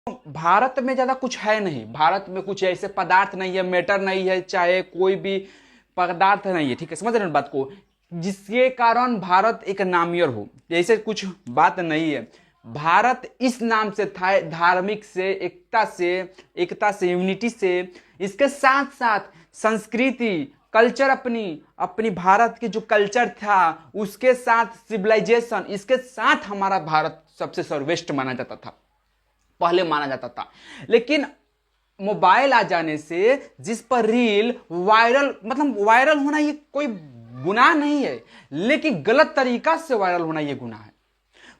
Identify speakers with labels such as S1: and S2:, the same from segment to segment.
S1: भारत में ज्यादा कुछ है नहीं, भारत में कुछ ऐसे पदार्थ नहीं है, मैटर नहीं है, चाहे कोई भी पदार्थ नहीं है, ठीक है, समझ रहे हो बात को, जिसके कारण भारत एक नामियर हो, ऐसे कुछ बात नहीं है। भारत इस नाम से था, धार्मिक से, एकता से यूनिटी से, इसके साथ साथ संस्कृति कल्चर, अपनी अपनी भारत की जो कल्चर था उसके साथ सिविलाइजेशन, इसके साथ हमारा भारत सबसे सर्वश्रेष्ठ माना जाता था, पहले माना जाता था। लेकिन मोबाइल आ जाने से जिस पर रील वायरल, मतलब वायरल होना ये कोई गुनाह नहीं है, लेकिन गलत तरीका से वायरल होना ये गुनाह है।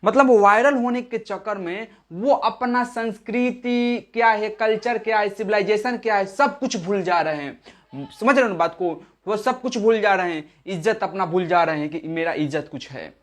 S1: मतलब वायरल होने के चक्कर में वो अपना संस्कृति क्या है, कल्चर क्या है, सिविलाइजेशन क्या है, सब कुछ भूल जा रहे हैं। समझ रहे हो बात को, वो सब कुछ भूल जा रहे हैं, इज्जत अपना भूल जा रहे हैं कि मेरा इज्जत कुछ है,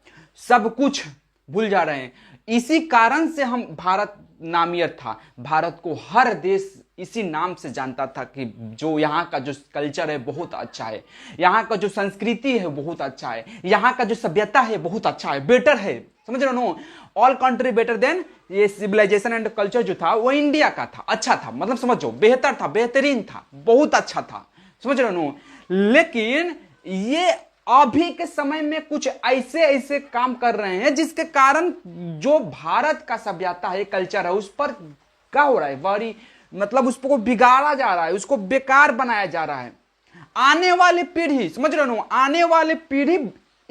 S1: सब कुछ भूल जा रहे हैं। इसी कारण से हम भारत नामियर था, भारत को हर देश इसी नाम से जानता था कि जो यहाँ का जो कल्चर है बहुत अच्छा है, यहाँ का जो संस्कृति है बहुत अच्छा है, यहाँ का जो सभ्यता है बहुत अच्छा है, बेटर है। समझ रहे हो, ऑल कंट्री बेटर देन, ये सिविलाइजेशन एंड कल्चर जो था वो इंडिया का था, अच्छा था, मतलब समझो बेहतर था, बेहतरीन था, बहुत अच्छा था, समझ रहे हो। लेकिन ये अभी के समय में कुछ ऐसे ऐसे काम कर रहे हैं जिसके कारण जो भारत का सभ्यता है, कल्चर है, उस पर क्या हो रहा है, बड़ी मतलब उसको बिगाड़ा जा रहा है, उसको बेकार बनाया जा रहा है। आने वाली पीढ़ी, समझ रहे हो, आने वाली पीढ़ी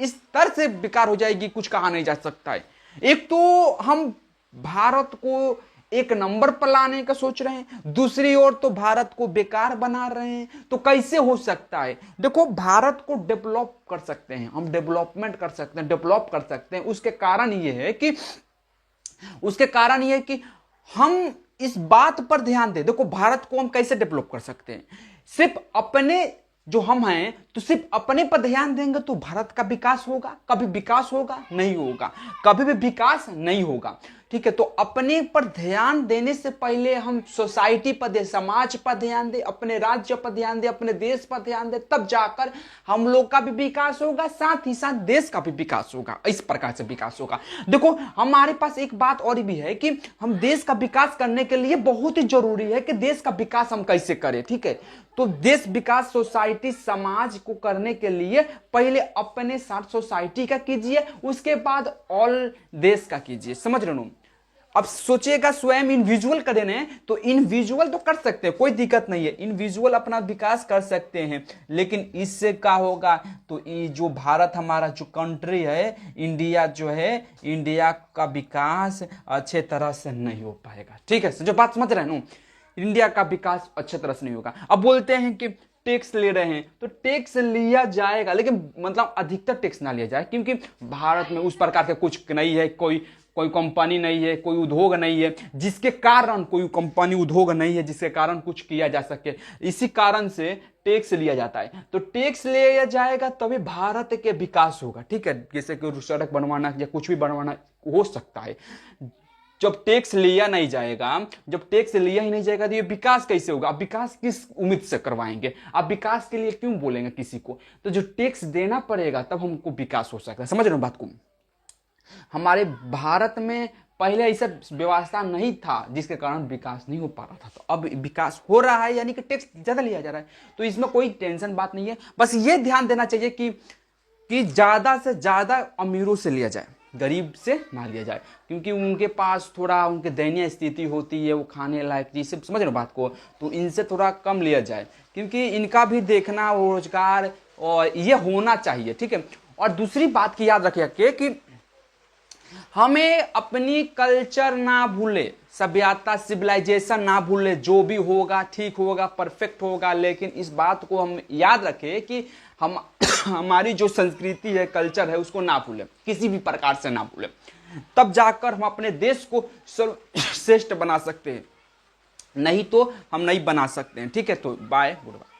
S1: इस तरह से बेकार हो जाएगी, कुछ कहा नहीं जा सकता है। एक तो हम भारत को एक नंबर पर लाने का सोच रहे हैं, दूसरी ओर तो भारत को बेकार बना रहे हैं, तो कैसे हो सकता है। देखो, भारत को डेवलप कर सकते हैं हम, डेवलपमेंट कर सकते हैं, डेवलप कर सकते हैं। उसके कारण ये है कि हम इस बात पर ध्यान दें। देखो, भारत को हम कैसे डेवलप कर सकते हैं, सिर्फ अपने जो हम हैं तो सिर्फ अपने पर ध्यान देंगे तो भारत का विकास होगा, कभी विकास होगा नहीं होगा, कभी भी विकास नहीं होगा, ठीक है। तो अपने पर ध्यान देने से पहले हम सोसाइटी पर दे, समाज पर ध्यान दे, अपने राज्य पर ध्यान दे, अपने देश पर ध्यान दे, तब जाकर हम लोग का भी विकास होगा, साथ ही साथ देश का भी विकास होगा। इस प्रकार से विकास होगा। देखो, हमारे पास एक बात और भी है कि हम देश का विकास करने के लिए बहुत ही जरूरी है कि देश का विकास हम कैसे करें, ठीक है। तो देश विकास सोसाइटी समाज को करने के लिए पहले अपने साथ सोसाइटी का कीजिए, उसके बाद ऑल देश का कीजिए, समझ रहे हो। अब सोचिएगा, स्वयं इंडिविजुअल का देने हैं तो इंडिविजुअल तो कर सकते हैं, कोई दिक्कत नहीं है, इंडिविजुअल अपना विकास कर सकते हैं, लेकिन इससे क्या होगा, तो ये जो भारत हमारा जो कंट्री है, इंडिया जो है, इंडिया का विकास अच्छे तरह से नहीं हो पाएगा, ठीक है। जो बात समझ रहे हैं ना, इंडिया का विकास अच्छे तरह से नहीं होगा। अब बोलते हैं कि टैक्स ले रहे हैं, तो टैक्स लिया जाएगा, लेकिन मतलब अधिकतर टैक्स ना लिया जाए, क्योंकि भारत में उस प्रकार का कुछ नहीं है, कोई कंपनी नहीं है, कोई उद्योग नहीं है, जिसके कारण कोई कंपनी उद्योग नहीं है जिसके कारण कुछ किया जा सके, इसी कारण से टैक्स लिया जाता है। तो टैक्स लिया जाएगा तभी भारत के विकास होगा, ठीक है। जैसे कि सड़क बनवाना या कुछ भी बनवाना हो सकता है। जब टैक्स लिया नहीं जाएगा, जब टैक्स लिया ही नहीं जाएगा तो ये विकास कैसे होगा। अब विकास किस उम्मीद से करवाएंगे, अब विकास के लिए क्यों बोलेंगे किसी को, तो जो टैक्स देना पड़ेगा तब हमको विकास हो सकता है, समझ रहे हो बात को। हमारे भारत में पहले ऐसा व्यवस्था नहीं था जिसके कारण विकास नहीं हो पा रहा था, तो अब विकास हो रहा है, यानी कि टैक्स ज्यादा लिया जा रहा है, तो इसमें कोई टेंशन बात नहीं है। बस ये ध्यान देना चाहिए कि ज्यादा से ज्यादा अमीरों से लिया जाए, गरीब से ना लिया जाए, क्योंकि उनके पास थोड़ा उनके दयनीय स्थिति होती है, वो खाने लायक चीज, समझ रहे हो बात को, तो इनसे थोड़ा कम लिया जाए, क्योंकि इनका भी देखना रोजगार और ये होना चाहिए, ठीक है। और दूसरी बात की याद रखिए कि हमें अपनी कल्चर ना भूले, सभ्यता सिविलाइजेशन ना भूले, जो भी होगा ठीक होगा, परफेक्ट होगा, लेकिन इस बात को हम याद रखें कि हम हमारी जो संस्कृति है, कल्चर है, उसको ना भूले, किसी भी प्रकार से ना भूले, तब जाकर हम अपने देश को सर्वश्रेष्ठ बना सकते हैं, नहीं तो हम नहीं बना सकते हैं, ठीक है। तो बाय, गुड बाय।